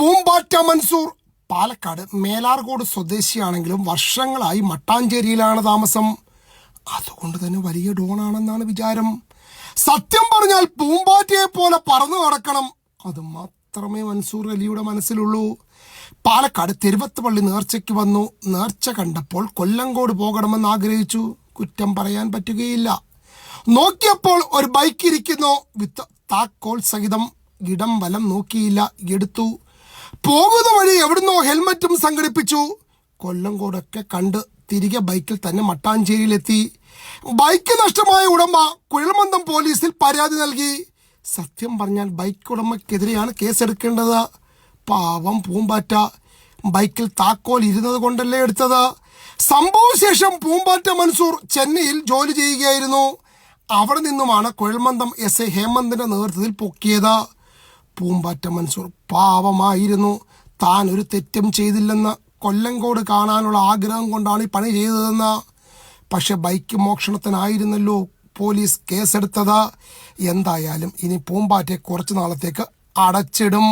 പൂമ്പാറ്റ മൻസൂർ പാലക്കാട് മേലാർകോട് സ്വദേശിയാണെങ്കിലും വർഷങ്ങളായി മട്ടാഞ്ചേരിയിലാണ് താമസം. അതുകൊണ്ട് തന്നെ വലിയ ഡോണാണെന്നാണ് വിചാരം. സത്യം പറഞ്ഞാൽ പൂമ്പാറ്റയെ പോലെ പറന്നു നടക്കണം, അത് മാത്രമേ മൻസൂർ അലിയുടെ മനസ്സിലുള്ളൂ. പാലക്കാട് തിരുവത്തുപള്ളി നേർച്ചയ്ക്ക് വന്നു. നേർച്ച കണ്ടപ്പോൾ കൊല്ലങ്കോട് പോകണമെന്ന് ആഗ്രഹിച്ചു. കുറ്റം പറയാൻ പറ്റുകയില്ല. നോക്കിയപ്പോൾ ഒരു ബൈക്ക് ഇരിക്കുന്നു. വിത്ത് താക്കോൽ സഹിതം. ഇടം വലം നോക്കിയില്ല, എടുത്തു. പോകുന്ന വഴി എവിടുന്നോ ഹെൽമറ്റും സംഘടിപ്പിച്ചു. കൊല്ലങ്കോടൊക്കെ കണ്ട് തിരികെ ബൈക്കിൽ തന്നെ മട്ടാഞ്ചേരിയിലെത്തി. ബൈക്ക് നഷ്ടമായ ഉടമ കുഴൽമന്ദം പോലീസിൽ പരാതി നൽകി. സത്യം പറഞ്ഞാൽ ബൈക്ക് ഉടമയ്ക്കെതിരെയാണ് കേസെടുക്കേണ്ടത്. പാവം പൂമ്പാറ്റ ബൈക്കിൽ താക്കോൽ ഇരുന്നത് കൊണ്ടല്ലേ എടുത്തത്. സംഭവശേഷം പൂമ്പാറ്റ മൻസൂർ ചെന്നൈയിൽ ജോലി ചെയ്യുകയായിരുന്നു. അവിടെ നിന്നുമാണ് കുഴൽമന്ദം SI ഹേമന്തിന്റെ നേതൃത്വത്തിൽ പൊക്കിയത്. പൂമ്പാറ്റ മൻസൂർ പാവമായിരുന്നു. താൻ ഒരു തെറ്റും ചെയ്തില്ലെന്ന്, കൊല്ലങ്കോട് കാണാനുള്ള ആഗ്രഹം കൊണ്ടാണ് ഈ പണി ചെയ്തതെന്ന്. പക്ഷെ ബൈക്ക് മോഷണത്തിനായിരുന്നല്ലോ പോലീസ് കേസെടുത്തത്. എന്തായാലും ഇനി പൂമ്പാറ്റയെ കുറച്ചു നാളത്തേക്ക് അടച്ചിടും.